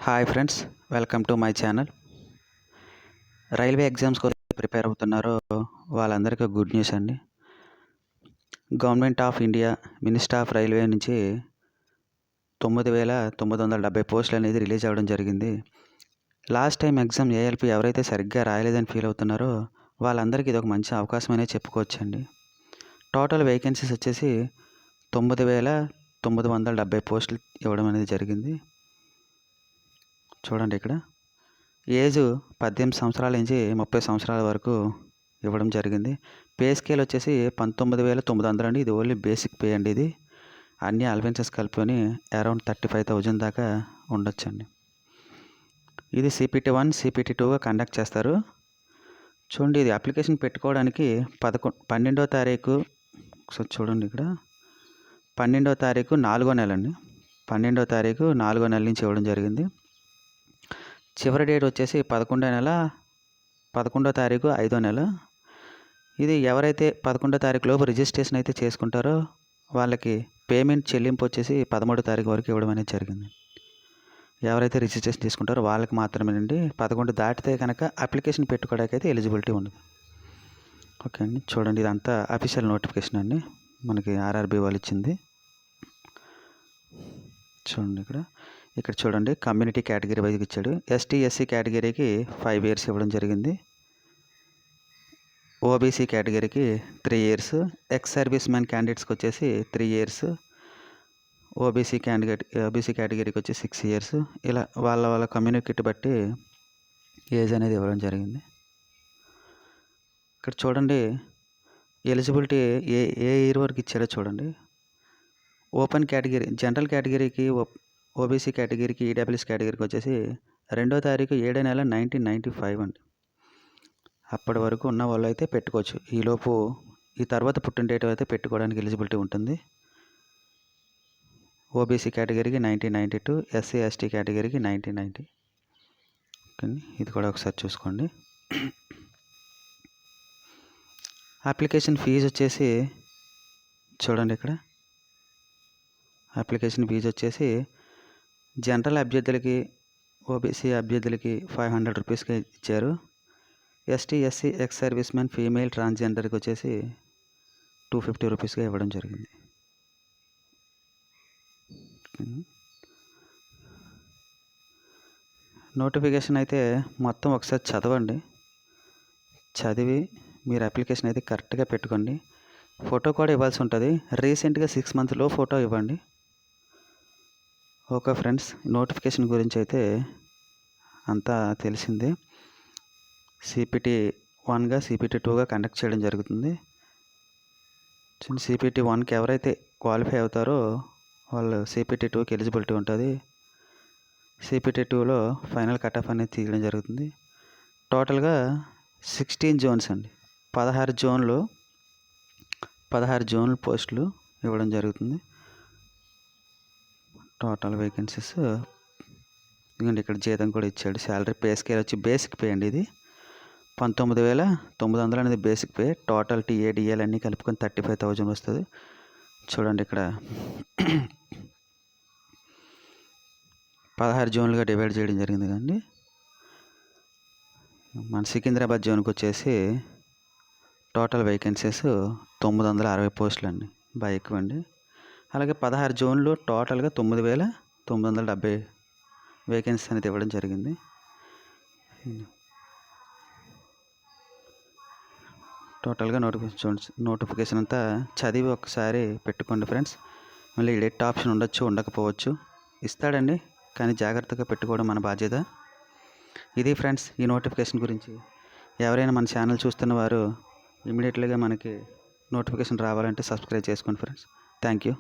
Hi friends, welcome to my channel. Railway exams కోసం prepare అవుతున్నారో వాళ్ళందరికీ గుడ్ న్యూస్ అండి. Government of India minister of railway నుంచి 9,970 పోస్టులు అనేది రిలీజ్ అవ్వడం జరిగింది. లాస్ట్ టైం ఎగ్జామ్ ఏఎల్పి ఎవరైతే సరిగ్గా రాయలేదని ఫీల్ అవుతున్నారో వాళ్ళందరికీ ఇది ఒక మంచి అవకాశం అనేది చెప్పుకోవచ్చండి. టోటల్ వేకెన్సీస్ వచ్చేసి 9,970 పోస్టులు ఇవ్వడం అనేది జరిగింది. చూడండి, ఇక్కడ ఏజ్ 18 సంవత్సరాల నుంచి 30 సంవత్సరాల వరకు ఇవ్వడం జరిగింది. పే స్కేల్ వచ్చేసి 19,900 అండి. ఇది ఓన్లీ బేసిక్ పే అండి. ఇది అన్ని అలవెన్సెస్ కలుపుకొని అరౌండ్ 35,000 దాకా ఉండొచ్చండి. ఇది CPT 1, CPT 2గా కండక్ట్ చేస్తారు. చూడండి, ఇది అప్లికేషన్ పెట్టుకోవడానికి 12వ తారీఖు, ఒకసారి చూడండి ఇక్కడ 12వ తారీఖు 4వ నెల అండి. 12వ తారీఖు 4వ నెల నుంచి ఇవ్వడం జరిగింది. చివరి డేట్ వచ్చేసి 11వ తారీఖు 5వ నెల. ఇది ఎవరైతే 11వ తారీఖు లోపు రిజిస్ట్రేషన్ అయితే చేసుకుంటారో వాళ్ళకి పేమెంట్ చెల్లింపు వచ్చేసి 13వ తారీఖు వరకు ఇవ్వడం అనేది జరిగింది. ఎవరైతే రిజిస్ట్రేషన్ చేసుకుంటారో వాళ్ళకి మాత్రమేనండి. 11 దాటితే కనుక అప్లికేషన్ పెట్టుకోవడానికి అయితే ఎలిజిబిలిటీ ఉండదు. ఓకే అండి, చూడండి, ఇదంతా అఫీషియల్ నోటిఫికేషన్ అండి, మనకి ఆర్ఆర్బీ వాళ్ళు ఇచ్చింది. చూడండి, ఇక్కడ చూడండి, కమ్యూనిటీ కేటగిరీ వైజ్గా ఇచ్చాడు. ST/SC కేటగిరీకి 5 years ఇవ్వడం జరిగింది. OBC కేటగిరీకి 3 years, ఎక్స్ సర్వీస్ మ్యాన్ క్యాండిడేట్స్కి వచ్చేసి 3 years, OBC కేటగిరీకి వచ్చి 6 years. ఇలా వాళ్ళ కమ్యూనిటీని బట్టి ఏజ్ అనేది ఇవ్వడం జరిగింది. ఇక్కడ చూడండి, ఎలిజిబిలిటీ ఏ ఇయర్ వరకు ఇచ్చారో చూడండి. ఓపెన్ కేటగిరీ జనరల్ కేటగిరీకి, OBC కేటగిరీకి, EWS కేటగిరీకి వచ్చేసి 2వ తారీఖు 7వ నెల 1995 అండి. అప్పటి వరకు ఉన్న వాళ్ళు అయితే పెట్టుకోవచ్చు. ఈలోపు ఈ తర్వాత పుట్టిన డేట్ అయితే పెట్టుకోవడానికి ఎలిజిబిలిటీ ఉంటుంది. OBC కేటగిరీకి 1992, SC/ST కేటగిరీకి 1990. ఇది కూడా ఒకసారి చూసుకోండి. అప్లికేషన్ ఫీజు వచ్చేసి చూడండి, ఇక్కడ అప్లికేషన్ ఫీజు వచ్చేసి జనరల్ అభ్యర్థులకి, OBC అభ్యర్థులకి 500 రూపీస్కి ఇచ్చారు. ST/SC ex service man female ట్రాన్స్జెండర్కి వచ్చేసి 250 రూపీస్గా ఇవ్వడం జరిగింది. నోటిఫికేషన్ అయితే మొత్తం ఒకసారి చదవండి. చదివి మీరు అప్లికేషన్ అయితే కరెక్ట్గా పెట్టుకోండి. ఫోటో కూడా ఇవ్వాల్సి ఉంటుంది. రీసెంట్గా 6 months ఫోటో ఇవ్వండి. ఓకే ఫ్రెండ్స్, నోటిఫికేషన్ గురించి అయితే అంతా తెలిసిందే. CPT 1గా, CPT 2గా కండక్ట్ చేయడం జరుగుతుంది. CPT 1కి ఎవరైతే క్వాలిఫై అవుతారో వాళ్ళు CPT 2కి ఎలిజిబిలిటీ ఉంటుంది. CPT 2లో ఫైనల్ కట్ ఆఫ్ అనేది తీయడం జరుగుతుంది. టోటల్గా 16 zones అండి. 16 జోన్లు పోస్టులు ఇవ్వడం జరుగుతుంది. టోటల్ వేకెన్సీస్ ఇదిగోండి, ఇక్కడ జీతం కూడా ఇచ్చాడు. శాలరీ పే స్కేల్ వచ్చి బేసిక్ పే అండి. ఇది 19,900 అనేది basic pay. Total TA, DL అన్నీ కలుపుకొని 35,000 వస్తుంది. చూడండి, ఇక్కడ 16 జోన్లుగా డివైడ్ చేయడం జరిగింది కదండి. మన సికింద్రాబాద్ జోన్కి వచ్చేసి టోటల్ వేకెన్సీస్ 960 పోస్టులు అండి, బాగా ఎక్కువ అండి. అలాగే 16 జోన్లు టోటల్గా 9,970 వేకెన్సీ అనేది ఇవ్వడం జరిగింది. టోటల్గా నోటిఫికేషన్ అంతా చదివి ఒకసారి పెట్టుకోండి ఫ్రెండ్స్. మళ్ళీ ఎడిట్ ఆప్షన్ ఉండొచ్చు, ఉండకపోవచ్చు. ఇస్తాడండి, కానీ జాగ్రత్తగా పెట్టుకోవడం మన బాధ్యత. ఇది ఫ్రెండ్స్ ఈ నోటిఫికేషన్ గురించి. ఎవరైనా మన ఛానల్ చూస్తున్న వారు ఇమీడియట్లీగా మనకి నోటిఫికేషన్ రావాలంటే సబ్స్క్రైబ్ చేసుకోండి ఫ్రెండ్స్. Thank you.